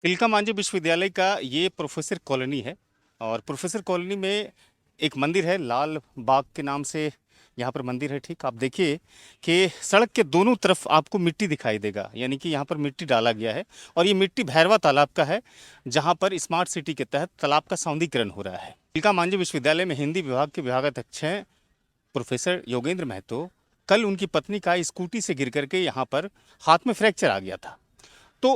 तिलका मांझी विश्वविद्यालय का ये प्रोफेसर कॉलोनी है। और प्रोफेसर कॉलोनी में एक मंदिर है, लाल बाग के नाम से यहाँ पर मंदिर है। ठीक, आप देखिए कि सड़क के दोनों तरफ आपको मिट्टी दिखाई देगा, यानी कि यहाँ पर मिट्टी डाला गया है। और ये मिट्टी भैरवा तालाब का है, जहाँ पर स्मार्ट सिटी के तहत तालाब का सौंदर्यीकरण हो रहा है। तिलका मांझी विश्वविद्यालय में हिंदी विभाग के विभागाध्यक्ष हैं प्रोफेसर योगेंद्र महतो। कल उनकी पत्नी का स्कूटी से गिर करके यहाँ पर हाथ में फ्रैक्चर आ गया था। तो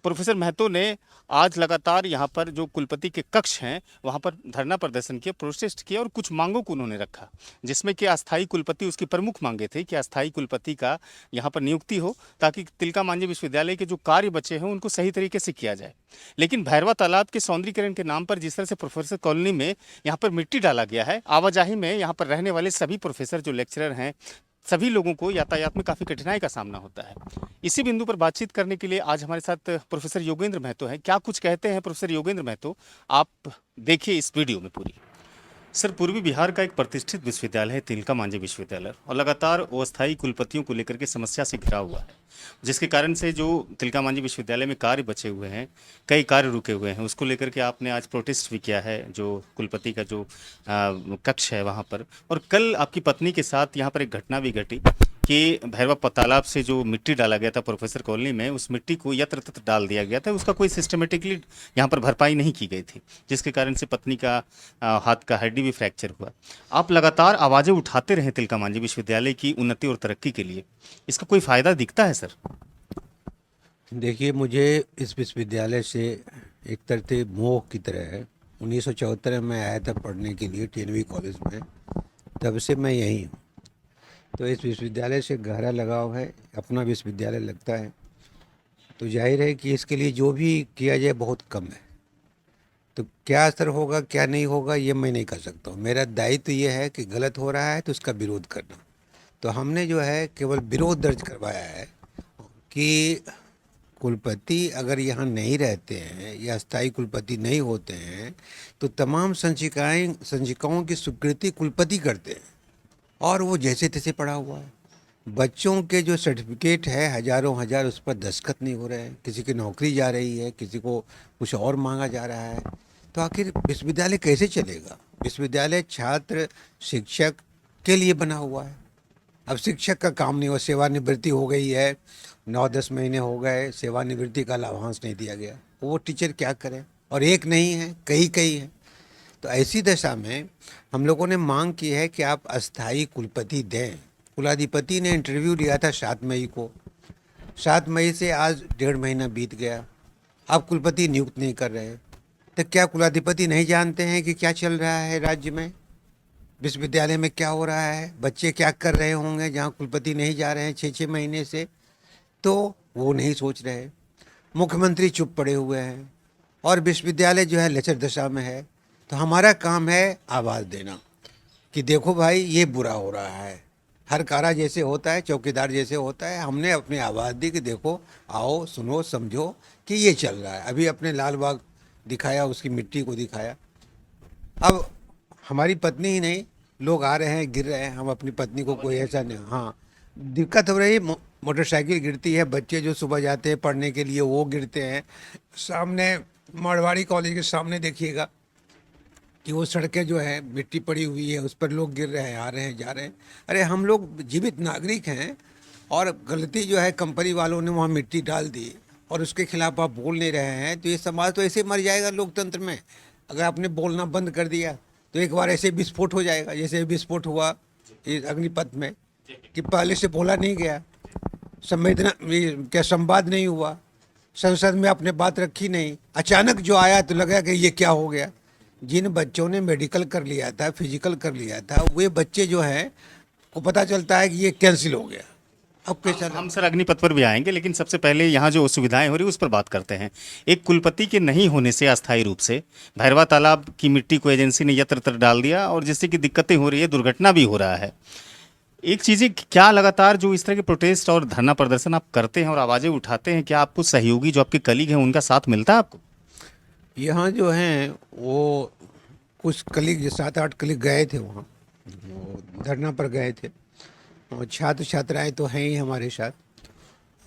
प्रोफेसर महतो ने आज लगातार यहाँ पर जो कुलपति के कक्ष हैं वहाँ पर धरना प्रदर्शन किया, प्रोटेस्ट किया और कुछ मांगों को उन्होंने रखा, जिसमें कि अस्थाई कुलपति, उसकी प्रमुख मांगे थे कि अस्थाई कुलपति का यहाँ पर नियुक्ति हो, ताकि तिलका मांझी विश्वविद्यालय के जो कार्य बचे हैं उनको सही तरीके से किया जाए। लेकिन भैरवा तालाब के सौंदर्यीकरण के नाम पर जिस तरह से प्रोफेसर कॉलोनी में यहाँ पर मिट्टी डाला गया है, आवाजाही में यहाँ पर रहने वाले सभी प्रोफेसर जो लेक्चरर हैं, सभी लोगों को यातायात में काफ़ी कठिनाई का सामना होता है। इसी बिंदु पर बातचीत करने के लिए आज हमारे साथ प्रोफेसर योगेंद्र महतो हैं। क्या कुछ कहते हैं प्रोफेसर योगेंद्र महतो, आप देखिए इस वीडियो में पूरी। सर, पूर्वी बिहार का एक प्रतिष्ठित विश्वविद्यालय है तिलका मांझी विश्वविद्यालय, और लगातार अस्थायी कुलपतियों को लेकर के समस्या से घिरा हुआ है, जिसके कारण से जो तिलका मांझी विश्वविद्यालय में कार्य बचे हुए हैं, कई कार्य रुके हुए हैं, उसको लेकर के आपने आज प्रोटेस्ट भी किया है जो कुलपति का जो कक्ष है वहाँ पर। और कल आपकी पत्नी के साथ यहाँ पर एक घटना भी घटी कि भैरवा तालाब से जो मिट्टी डाला गया था प्रोफेसर कॉलोनी में, उस मिट्टी को यत्र तत्र डाल दिया गया था, उसका कोई सिस्टमेटिकली यहाँ पर भरपाई नहीं की गई थी, जिसके कारण से पत्नी का हाथ का हड्डी भी फ्रैक्चर हुआ। आप लगातार आवाज़ें उठाते रहे तिलका मांझी विश्वविद्यालय की उन्नति और तरक्की के लिए, इसका कोई फ़ायदा दिखता है सर? देखिए, मुझे इस विश्वविद्यालय से एक तरह से मोह की तरह है। 1974 में आया था पढ़ने के लिए टीएनवी कॉलेज में, तब से मैं यहीं हूँ। तो इस विश्वविद्यालय से गहरा लगाव है, अपना विश्वविद्यालय लगता है। तो जाहिर है कि इसके लिए जो भी किया जाए बहुत कम है। तो क्या असर होगा क्या नहीं होगा ये मैं नहीं कर सकता हूँ। मेरा दायित्व ये है कि गलत हो रहा है तो उसका विरोध करना। तो हमने जो है केवल विरोध दर्ज करवाया है कि कुलपति अगर यहाँ नहीं रहते हैं या अस्थायी कुलपति नहीं होते हैं तो तमाम संचिकाओं की स्वीकृति कुलपति करते हैं, और वो जैसे तैसे पड़ा हुआ है। बच्चों के जो सर्टिफिकेट है हजारों हजार, उस पर दस्तखत नहीं हो रहे हैं। किसी की नौकरी जा रही है, किसी को कुछ और मांगा जा रहा है। तो आखिर विश्वविद्यालय कैसे चलेगा? विश्वविद्यालय छात्र शिक्षक के लिए बना हुआ है। अब शिक्षक का काम नहीं हो, सेवानिवृत्ति हो गई है, 9-10 महीने हो गए, सेवानिवृत्ति का लाभांश नहीं दिया गया, वो टीचर क्या करें? और एक नहीं है, कई कई है। तो ऐसी दशा में हम लोगों ने मांग की है कि आप अस्थाई कुलपति दें। कुलाधिपति ने इंटरव्यू लिया था 7 मई को। 7 मई से आज 1.5 महीना बीत गया, आप कुलपति नियुक्त नहीं कर रहे। तो क्या कुलाधिपति नहीं जानते हैं कि क्या चल रहा है राज्य में, विश्वविद्यालय में क्या हो रहा है, बच्चे क्या कर रहे होंगे जहाँ कुलपति नहीं जा रहे हैं 6-6 महीने से? तो वो नहीं सोच रहे। मुख्यमंत्री चुप पड़े हुए हैं और विश्वविद्यालय जो है लचर दशा में है। तो हमारा काम है आवाज़ देना कि देखो भाई, ये बुरा हो रहा है। हर कारा जैसे होता है, चौकीदार जैसे होता है। हमने अपनी आवाज़ दी कि देखो, आओ, सुनो, समझो कि ये चल रहा है। अभी अपने लाल बाग दिखाया, उसकी मिट्टी को दिखाया। अब हमारी पत्नी ही नहीं, लोग आ रहे हैं, गिर रहे हैं। हम अपनी पत्नी को कोई ऐसा नहीं, हाँ, दिक्कत हो रही। मोटरसाइकिल गिरती है, बच्चे जो सुबह जाते हैं पढ़ने के लिए वो गिरते हैं। सामने मारवाड़ी कॉलेज के सामने देखिएगा कि वो सड़कें जो है मिट्टी पड़ी हुई है, उस पर लोग गिर रहे हैं, आ रहे हैं, जा रहे हैं। अरे हम लोग जीवित नागरिक हैं, और गलती जो है कंपनी वालों ने वहाँ मिट्टी डाल दी और उसके खिलाफ आप बोल नहीं रहे हैं, तो ये समाज तो ऐसे मर जाएगा लोकतंत्र में। अगर आपने बोलना बंद कर दिया तो एक बार ऐसे विस्फोट हो जाएगा, जैसे विस्फोट हुआ इस अग्निपथ में, कि पहले से बोला नहीं गया, संवेदना क्या संवाद नहीं हुआ, संसद में आपने बात रखी नहीं, अचानक जो आया तो लगा कि ये क्या हो गया। जिन बच्चों ने मेडिकल कर लिया था, फिजिकल कर लिया था, वे बच्चे जो हैं को पता चलता है कि ये कैंसिल हो गया। अब कैसा हम सर अग्निपथ पर भी आएंगे, लेकिन सबसे पहले यहाँ जो सुविधाएं हो रही उस पर बात करते हैं। एक कुलपति के नहीं होने से अस्थायी रूप से भैरवा तालाब की मिट्टी को एजेंसी ने यत्र तत्र डाल दिया, और जिससे कि दिक्कतें हो रही है, दुर्घटना भी हो रहा है। एक चीज़ें क्या लगातार जो इस तरह के प्रोटेस्ट और धरना प्रदर्शन आप करते हैं और आवाज़ें उठाते हैं, क्या आपको सहयोगी जो आपके कलीग हैं उनका साथ मिलता है आपको? यहाँ जो हैं वो कुछ कलीग, 7-8 कलीग गए थे वहाँ, वो धरना पर गए थे, और छात्र छात्राएं तो हैं ही हमारे साथ।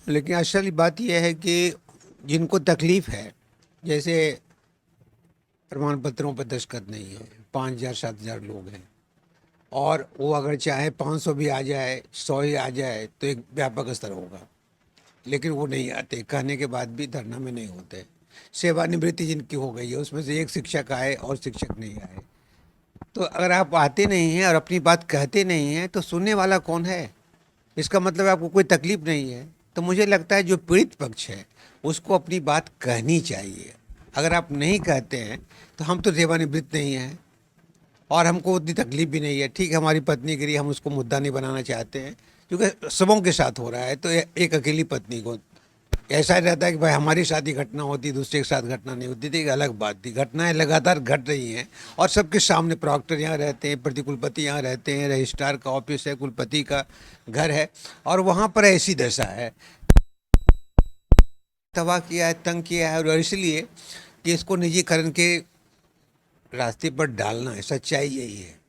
लेकिन असल बात यह है कि जिनको तकलीफ़ है जैसे प्रमाण पत्रों पर दस्तखत नहीं है, 5,000 7,000 लोग हैं, और वो अगर चाहे 500 भी आ जाए, 100 ही आ जाए, तो एक व्यापक स्तर होगा। लेकिन वो नहीं आते, कहने के बाद भी धरना में नहीं होते। सेवानिवृत्ति जिनकी हो गई है उसमें से एक शिक्षक आए और शिक्षक नहीं आए। तो अगर आप आते नहीं हैं और अपनी बात कहते नहीं हैं तो सुनने वाला कौन है? इसका मतलब आपको कोई तकलीफ नहीं है। तो मुझे लगता है जो पीड़ित पक्ष है उसको अपनी बात कहनी चाहिए। अगर आप नहीं कहते हैं तो हम तो सेवानिवृत्त नहीं हैं और हमको उतनी तकलीफ भी नहीं है। ठीक है, हमारी पत्नी गिरी, हम उसको मुद्दा नहीं बनाना चाहते हैं क्योंकि सबों के साथ हो रहा है। तो एक अकेली पत्नी को ऐसा रहता है कि भाई हमारी शादी घटना होती, दूसरे के साथ घटना नहीं होती थी, एक अलग बात थी। घटनाएं लगातार घट रही हैं और सबके सामने प्रॉक्टर यहाँ रहते हैं, प्रतिकुलपति यहाँ रहते हैं, रजिस्ट्रार का ऑफिस है, कुलपति का घर है, और वहाँ पर ऐसी दशा है। तबाह किया है, तंग किया है, और इसलिए कि इसको निजीकरण के रास्ते पर डालना है। सच्चाई यही है।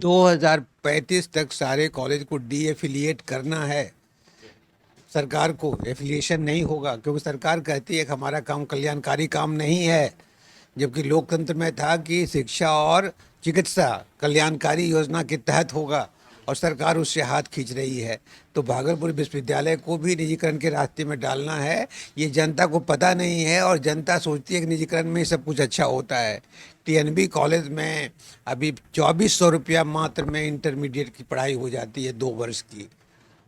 2035 तक सारे कॉलेज को डी एफिलिएट करना है। सरकार को एफिलिएशन नहीं होगा क्योंकि सरकार कहती है कि हमारा काम कल्याणकारी काम नहीं है, जबकि लोकतंत्र में था कि शिक्षा और चिकित्सा कल्याणकारी योजना के तहत होगा और सरकार उससे हाथ खींच रही है। तो भागलपुर विश्वविद्यालय को भी निजीकरण के रास्ते में डालना है। ये जनता को पता नहीं है और जनता सोचती है कि निजीकरण में सब कुछ अच्छा होता है। टीएनबी कॉलेज में अभी 2,400 रुपया मात्र में इंटरमीडिएट की पढ़ाई हो जाती है 2 वर्ष की,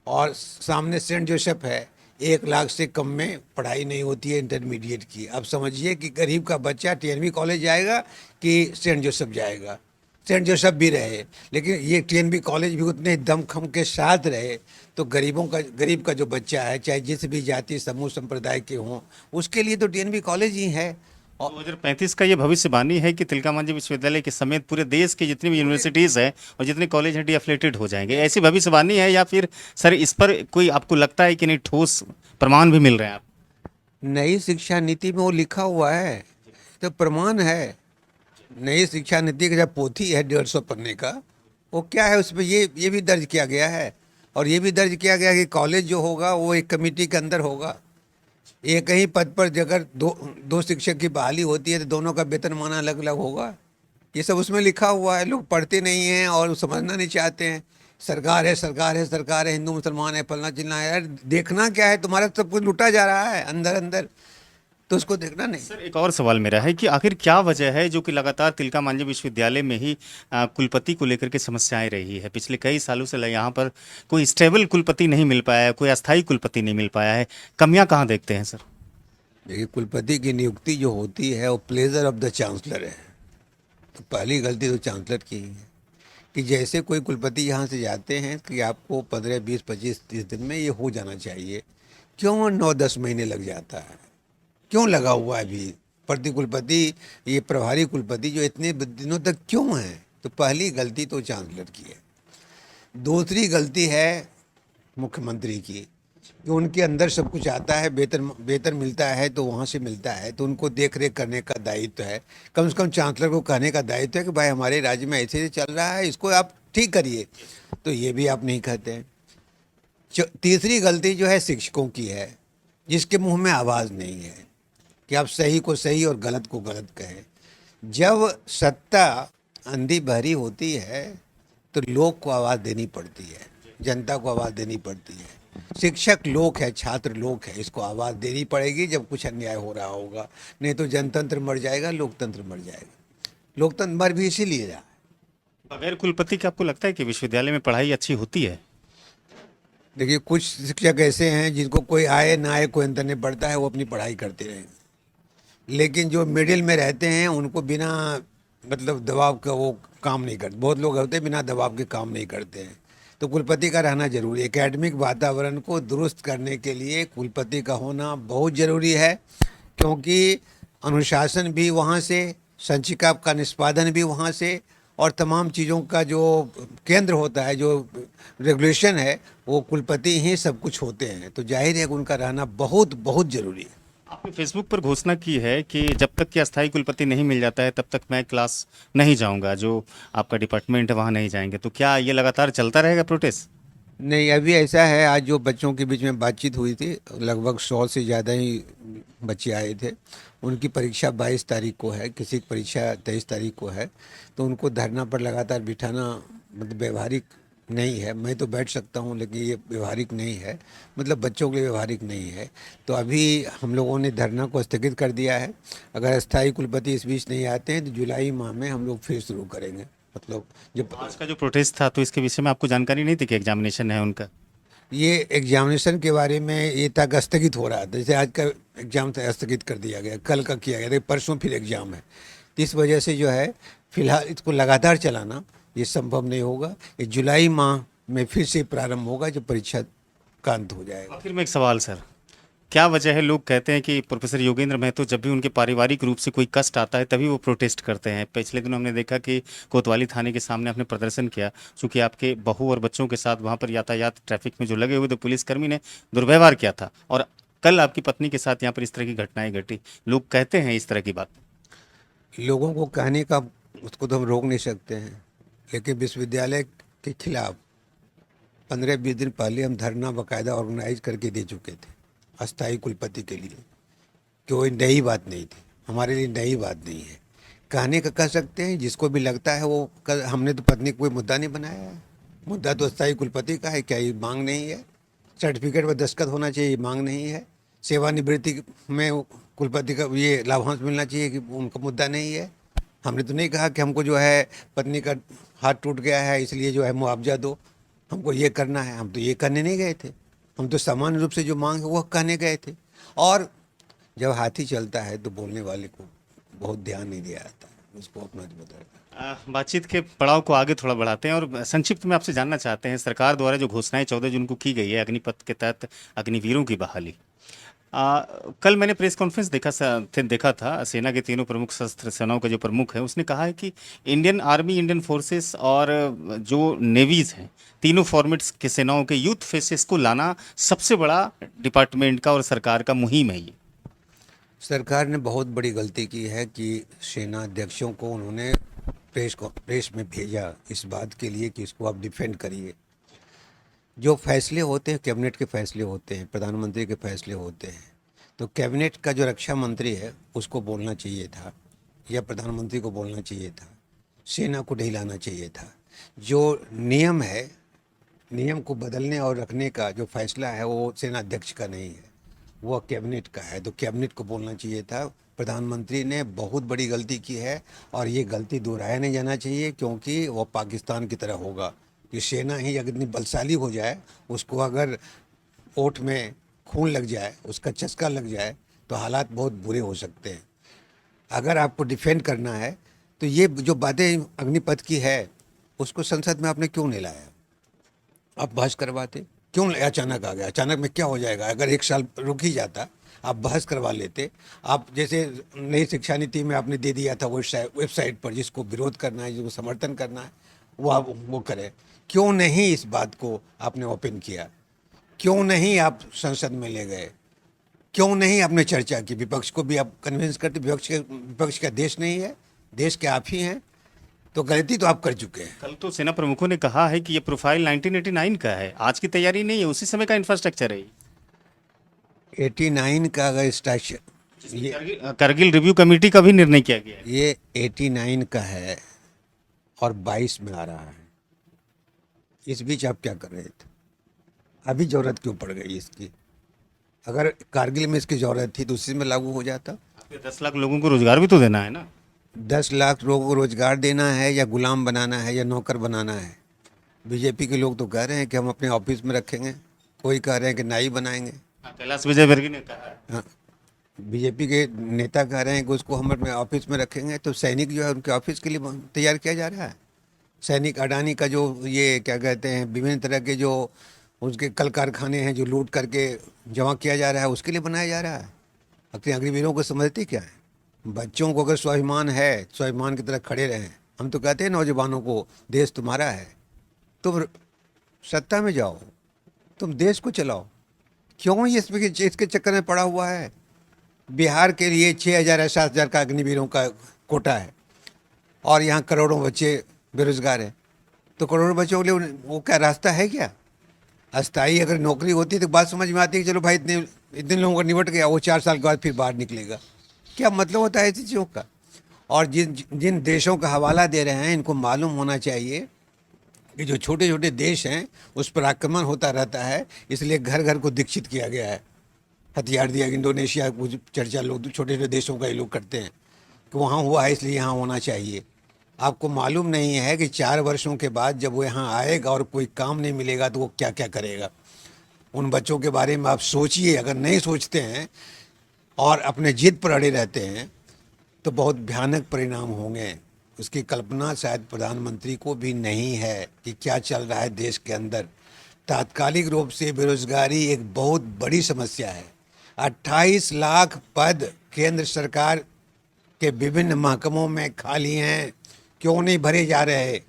और सामने सेंट जोसेफ है, 1 लाख से कम में पढ़ाई नहीं होती है इंटरमीडिएट की। अब समझिए कि गरीब का बच्चा टीएनबी कॉलेज जाएगा कि सेंट जोसेफ जाएगा। सेंट जोसेफ भी रहे लेकिन ये टीएनबी कॉलेज भी उतने दमखम के साथ रहे तो गरीब का जो बच्चा है, चाहे जिस भी जाति समूह संप्रदाय के हों, उसके लिए तो टीएनबी कॉलेज ही है। 2035 का ये भविष्यवाणी है कि तिलका मांझी विश्वविद्यालय के समेत पूरे देश की जितनी भी यूनिवर्सिटीज हैं और जितने कॉलेज हैं डीएफिलेटेड हो जाएंगे, ऐसी भविष्यवाणी है या फिर सर इस पर कोई आपको लगता है कि नहीं ठोस प्रमाण भी मिल रहे हैं आप? नई शिक्षा नीति में वो लिखा हुआ है तो प्रमाण है। नई शिक्षा नीति का जब पोथी है 150 पन्ने का, वो क्या है उसमें ये भी दर्ज किया गया है, और ये भी दर्ज किया गया कि कॉलेज जो होगा वो एक कमेटी के अंदर होगा। एक ही पद पर अगर दो शिक्षक की बहाली होती है तो दोनों का वेतनमान अलग अलग होगा। ये सब उसमें लिखा हुआ है, लोग पढ़ते नहीं हैं और समझना नहीं चाहते हैं। सरकार है, सरकार है, सरकार है, हिंदू मुसलमान है, फलना चिल्ला है। यार देखना क्या है, तुम्हारा सब कुछ लुटा जा रहा है अंदर अंदर, तो उसको देखना नहीं। सर एक और सवाल मेरा है कि आखिर क्या वजह है जो कि लगातार तिलका मांझी विश्वविद्यालय में ही कुलपति को लेकर के समस्याएं रही है? पिछले कई सालों से यहाँ पर कोई स्टेबल कुलपति नहीं मिल पाया है, कोई अस्थायी कुलपति नहीं मिल पाया है। कमियां कहाँ देखते हैं सर? देखिए, कुलपति की नियुक्ति जो होती है वो प्लेजर ऑफ द चांसलर है। तो पहली गलती तो चांसलर की ही है कि जैसे कोई कुलपति यहाँ से जाते हैं कि आपको 15, 20, 25, 30 दिन में ये हो जाना चाहिए, क्यों 9-10 महीने लग जाता है? क्यों लगा हुआ है अभी? प्रति कुलपति, ये प्रभारी कुलपति जो इतने दिनों तक क्यों है? तो पहली गलती तो चांसलर की है। दूसरी गलती है मुख्यमंत्री की कि उनके अंदर सब कुछ आता है, वेतन मिलता है तो वहाँ से मिलता है, तो उनको देख रेख करने का दायित्व है। कम से कम चांसलर को कहने का दायित्व है कि भाई हमारे राज्य में ऐसे चल रहा है, इसको आप ठीक करिए। तो ये भी आप नहीं कहते हैं। तीसरी गलती जो है शिक्षकों की है, जिसके मुंह में आवाज़ नहीं है कि आप सही को सही और गलत को गलत कहें। जब सत्ता अंधी बहरी होती है तो लोग को आवाज़ देनी पड़ती है, जनता को आवाज़ देनी पड़ती है। शिक्षक लोग है, छात्र लोग है, इसको आवाज़ देनी पड़ेगी जब कुछ अन्याय हो रहा होगा। नहीं तो जनतंत्र मर जाएगा, लोकतंत्र मर जाएगा। लोकतंत्र मर भी इसीलिए रहा है। बगैर कुलपति के आपको लगता है कि विश्वविद्यालय में पढ़ाई अच्छी होती है? देखिए, कुछ शिक्षक ऐसे हैं जिनको कोई आए ना आए कोई अंतर नहीं पड़ता है, वो अपनी पढ़ाई करते रहेंगे। लेकिन जो मिडिल में रहते हैं उनको बिना मतलब दबाव का वो काम नहीं करते। बहुत लोग होते हैं बिना दबाव के काम नहीं करते हैं। तो कुलपति का रहना जरूरी है। एकेडमिक वातावरण को दुरुस्त करने के लिए कुलपति का होना बहुत ज़रूरी है, क्योंकि अनुशासन भी वहाँ से, संचिका का निष्पादन भी वहाँ से, और तमाम चीज़ों का जो केंद्र होता है, जो रेगुलेशन है, वो कुलपति ही सब कुछ होते हैं। तो जाहिर है कि उनका रहना बहुत बहुत ज़रूरी है। आपने फेसबुक पर घोषणा की है कि जब तक कि अस्थायी कुलपति नहीं मिल जाता है तब तक मैं क्लास नहीं जाऊंगा, जो आपका डिपार्टमेंट है वहाँ नहीं जाएंगे। तो क्या ये लगातार चलता रहेगा प्रोटेस्ट? नहीं, अभी ऐसा है, आज जो बच्चों के बीच में बातचीत हुई थी, लगभग 100 से ज़्यादा ही बच्चे आए थे। उनकी परीक्षा 22 तारीख को है, किसी की परीक्षा 23 तारीख को है। तो उनको धरना पर लगातार बिठाना मतलब व्यवहारिक नहीं है। मैं तो बैठ सकता हूँ, लेकिन ये व्यवहारिक नहीं है, मतलब बच्चों के लिए व्यवहारिक नहीं है। तो अभी हम लोगों ने धरना को स्थगित कर दिया है। अगर अस्थायी कुलपति इस बीच नहीं आते हैं तो जुलाई माह में हम लोग फिर शुरू करेंगे। मतलब जब आज का जो प्रोटेस्ट था तो इसके विषय में आपको जानकारी नहीं थी कि एग्जामिनेशन है उनका? ये एग्जामिनेशन के बारे में ये तक स्थगित हो रहा था, जैसे आज का एग्जाम था स्थगित कर दिया गया, कल का किया गया था, परसों फिर एग्जाम है। तो इस वजह से जो है फिलहाल इसको लगातार चलाना ये संभव नहीं होगा। ये जुलाई माह में फिर से प्रारंभ होगा जब परीक्षा का अंत हो जाएगा। आखिर में एक सवाल सर, क्या वजह है, लोग कहते हैं कि प्रोफेसर योगेंद्र महतो जब भी उनके पारिवारिक रूप से कोई कष्ट आता है तभी वो प्रोटेस्ट करते हैं। पिछले दिनों हमने देखा कि कोतवाली थाने के सामने आपने प्रदर्शन किया, क्योंकि आपके बहू और बच्चों के साथ वहां पर यातायात ट्रैफिक में जो लगे हुए थे पुलिसकर्मी ने दुर्व्यवहार किया था, और कल आपकी पत्नी के साथ यहाँ पर इस तरह की घटनाएं घटी। लोग कहते हैं इस तरह की बात। लोगों को कहने का उसको तो हम रोक नहीं सकते हैं, लेकिन विश्वविद्यालय के खिलाफ 15-20 दिन पहले हम धरना बाकायदा ऑर्गेनाइज करके दे चुके थे अस्थायी कुलपति के लिए। कोई नई बात नहीं थी, हमारे लिए नई बात नहीं है। कहने का कह सकते हैं, जिसको भी लगता है वो हमने तो पत्नी को कोई मुद्दा नहीं बनाया है। मुद्दा तो अस्थायी कुलपति का है, क्या ये मांग नहीं है? सर्टिफिकेट पर दस्तखत होना चाहिए, ये मांग नहीं है? सेवानिवृत्ति में कुलपति का ये लाभांश मिलना चाहिए, कि उनका मुद्दा नहीं है? हमने तो नहीं कहा कि हमको जो है पत्नी का हाथ टूट गया है इसलिए जो है मुआवजा दो, हमको ये करना है। हम तो ये करने नहीं गए थे, हम तो सामान्य रूप से जो मांग है वो कहने गए थे। और जब हाथी चलता है तो बोलने वाले को बहुत ध्यान नहीं दिया जाता है, उसको अपना जो बताया। बातचीत के पड़ाव को आगे थोड़ा बढ़ाते हैं और संक्षिप्त में आपसे जानना चाहते हैं, सरकार द्वारा जो घोषणाएं 14 जून को की गई है अग्निपथ के तहत अग्निवीरों की बहाली। कल मैंने प्रेस कॉन्फ्रेंस देखा था, सेना के तीनों प्रमुख सशस्त्र सेनाओं के जो प्रमुख हैं उसने कहा है कि इंडियन आर्मी, इंडियन फोर्सेस और जो नेवीज हैं, तीनों फॉर्मेट्स के सेनाओं के यूथ फेसेस को लाना सबसे बड़ा डिपार्टमेंट का और सरकार का मुहिम है ये। सरकार ने बहुत बड़ी गलती की है कि सेना अध्यक्षों को उन्होंने प्रेस में भेजा इस बात के लिए कि इसको आप डिफेंड करिए। जो फैसले होते हैं कैबिनेट के फैसले होते हैं, प्रधानमंत्री के फैसले होते हैं, तो कैबिनेट का जो रक्षा मंत्री है उसको बोलना चाहिए था, या प्रधानमंत्री को बोलना चाहिए था, सेना को नहीं लाना चाहिए था। जो नियम है, नियम को बदलने और रखने का जो फैसला है वो सेना अध्यक्ष का नहीं है, वो कैबिनेट का है। तो कैबिनेट को बोलना चाहिए था। प्रधानमंत्री ने बहुत बड़ी गलती की है और ये गलती दोहराया नहीं जाना चाहिए, क्योंकि वो पाकिस्तान की तरह होगा कि सेना ही अगर इतनी बलशाली हो जाए, उसको अगर ओठ में खून लग जाए, उसका चस्का लग जाए, तो हालात बहुत बुरे हो सकते हैं। अगर आपको डिफेंड करना है तो ये जो बातें अग्निपथ की है उसको संसद में आपने क्यों नहीं लाया? आप बहस करवाते, क्यों अचानक आ गया? अचानक में क्या हो जाएगा? अगर एक साल रुक ही जाता, आप बहस करवा लेते। आप जैसे नई शिक्षा नीति में आपने दे दिया था वेबसाइट पर, जिसको विरोध करना है, जिसको समर्थन करना है, वो आप वो करें। क्यों नहीं इस बात को आपने ओपन किया? क्यों नहीं आप संसद में ले गए? क्यों नहीं आपने चर्चा की? विपक्ष को भी आप कन्विंस करते। विपक्ष का देश नहीं है, देश के आप ही हैं। तो गलती तो आप कर चुके हैं। कल तो सेना प्रमुखों ने कहा है कि ये प्रोफाइल 1989 का है, आज की तैयारी नहीं है, उसी समय का इंफ्रास्ट्रक्चर है ये। 89 का अगर स्ट्रक्चर, ये करगिल रिव्यू कमेटी का भी निर्णय किया गया है। ये 89 का है और 22 में आ रहा है। इस बीच आप क्या कर रहे थे? अभी ज़रूरत क्यों पड़ गई इसकी? अगर कारगिल में इसकी ज़रूरत थी तो उसी में लागू हो जाता। आपके 10 लाख लोगों को रोजगार भी तो देना है ना। 10 लाख लोगों को रोजगार देना है, या गुलाम बनाना है, या नौकर बनाना है? बीजेपी के लोग तो कह रहे हैं कि हम अपने ऑफिस में रखेंगे, कोई कह रहे हैं कि नाई बनाएंगे। कैलाश विजयवर्गीय ने कहा है। हाँ, बीजेपी के नेता कह रहे हैं कि उसको हम अपने ऑफिस में रखेंगे। तो सैनिक जो है उनके ऑफिस के लिए तैयार किया जा रहा है। सैनिक अडानी का जो ये क्या कहते हैं, विभिन्न तरह के जो उसके कल कारखाने हैं जो लूट करके जमा किया जा रहा है, उसके लिए बनाया जा रहा है। अपने अग्निवीरों को समझते क्या है? बच्चों को अगर स्वाभिमान है, स्वाभिमान की तरह खड़े रहें। हम तो कहते हैं नौजवानों को, देश तुम्हारा है, तुम सत्ता में जाओ, तुम देश को चलाओ। क्यों ये इसके चक्कर में पड़ा हुआ है? बिहार के लिए 6,000 या 7,000 का अग्निवीरों का कोटा है और यहाँ करोड़ों बच्चे बेरोजगार हैं। तो करोड़ों बच्चों के लिए वो क्या रास्ता है क्या? अस्थाई अगर नौकरी होती तो बात समझ में आती है कि चलो भाई इतने इतने लोगों का निपट गया, वो 4 साल के बाद फिर बाहर निकलेगा। क्या मतलब होता है ऐसी चीज़ों का? और जिन जिन देशों का हवाला दे रहे हैं इनको मालूम होना चाहिए कि जो छोटे छोटे देश हैं उस पर आक्रमण होता रहता है, इसलिए घर घर को दीक्षित किया गया है, हथियार दिया। इंडोनेशिया कुछ चर्चा लोग छोटे छोटे देशों का ये लोग करते हैं कि वहाँ हुआ है इसलिए यहाँ होना चाहिए। आपको मालूम नहीं है कि 4 वर्षों के बाद जब वो यहाँ आएगा और कोई काम नहीं मिलेगा तो वो क्या क्या करेगा। उन बच्चों के बारे में आप सोचिए। अगर नहीं सोचते हैं और अपने जिद पर अड़े रहते हैं तो बहुत भयानक परिणाम होंगे। उसकी कल्पना शायद प्रधानमंत्री को भी नहीं है कि क्या चल रहा है देश के अंदर। तात्कालिक रूप से बेरोजगारी एक बहुत बड़ी समस्या है। 28 लाख पद केंद्र सरकार के विभिन्न महकमों में खाली हैं, क्यों नहीं भरे जा रहे?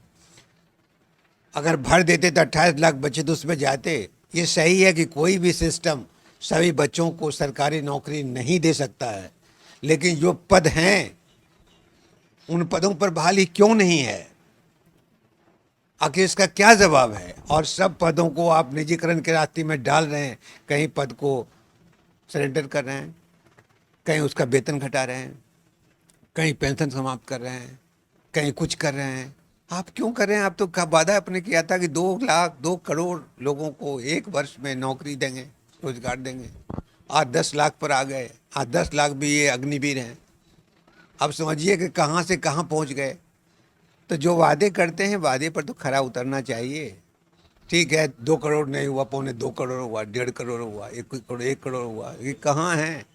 अगर भर देते तो 28 लाख बच्चे तो उसमें जाते। ये सही है कि कोई भी सिस्टम सभी बच्चों को सरकारी नौकरी नहीं दे सकता है, लेकिन जो पद हैं उन पदों पर बहाली क्यों नहीं है? आखिर इसका क्या जवाब है? और सब पदों को आप निजीकरण के रास्ते में डाल रहे हैं। कहीं पद को सरेंडर कर रहे हैं, कहीं उसका वेतन घटा रहे हैं, कहीं पेंशन समाप्त कर रहे हैं, कहीं कुछ कर रहे हैं। आप क्यों कर रहे हैं? आप तो का वादा आपने किया था कि 2 करोड़ लोगों को 1 वर्ष में नौकरी देंगे, रोजगार देंगे। आज 10 लाख पर आ गए। आज 10 लाख भी ये अग्निवीर हैं। अब समझिए कि कहाँ से कहाँ पहुँच गए। तो जो वादे करते हैं वादे पर तो खरा उतरना चाहिए। ठीक है, 2 करोड़ नहीं हुआ, 2.25 करोड़ हुआ, 1.5 करोड़ हुआ, 1 करोड़, 1 करोड़ हुआ, ये कहाँ है?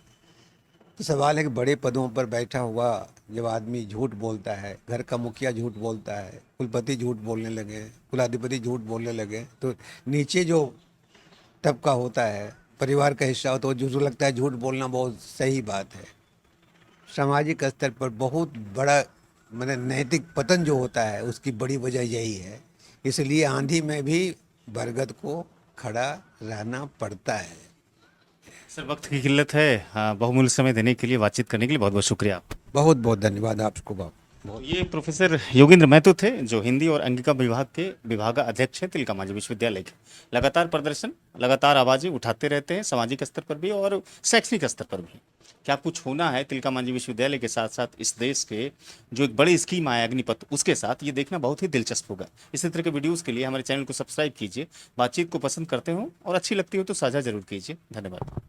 तो सवाल है कि बड़े पदों पर बैठा हुआ जब आदमी झूठ बोलता है, घर का मुखिया झूठ बोलता है, कुलपति झूठ बोलने लगे, कुलाधिपति झूठ बोलने लगे, तो नीचे जो तबका होता है, परिवार का हिस्सा हो, तो जो लगता है झूठ बोलना बहुत सही बात है। सामाजिक स्तर पर बहुत बड़ा मतलब नैतिक पतन जो होता है उसकी बड़ी वजह यही है। इसलिए आंधी में भी बरगद को खड़ा रहना पड़ता है। सर, वक्त की किल्लत है। हाँ, बहुमूल्य समय देने के लिए, बातचीत करने के लिए बहुत बहुत शुक्रिया। बहुत बहुत धन्यवाद आपको बाप। तो ये प्रोफेसर योगेंद्र महतो थे, जो हिंदी और अंगिका विभाग के विभागाध्यक्ष हैं तिलका मांझी विश्वविद्यालय के। लगातार प्रदर्शन, लगातार आवाजें उठाते रहते हैं, सामाजिक स्तर पर भी और शैक्षणिक स्तर पर भी। क्या कुछ होना है तिलका मांझी विश्वविद्यालय के साथ साथ इस देश के जो एक बड़ी स्कीम आया अग्निपथ, उसके साथ ये देखना बहुत ही दिलचस्प होगा। इसी तरह के वीडियोज़ के लिए हमारे चैनल को सब्सक्राइब कीजिए, बातचीत को पसंद करते हो और अच्छी लगती हो तो साझा जरूर कीजिए। धन्यवाद।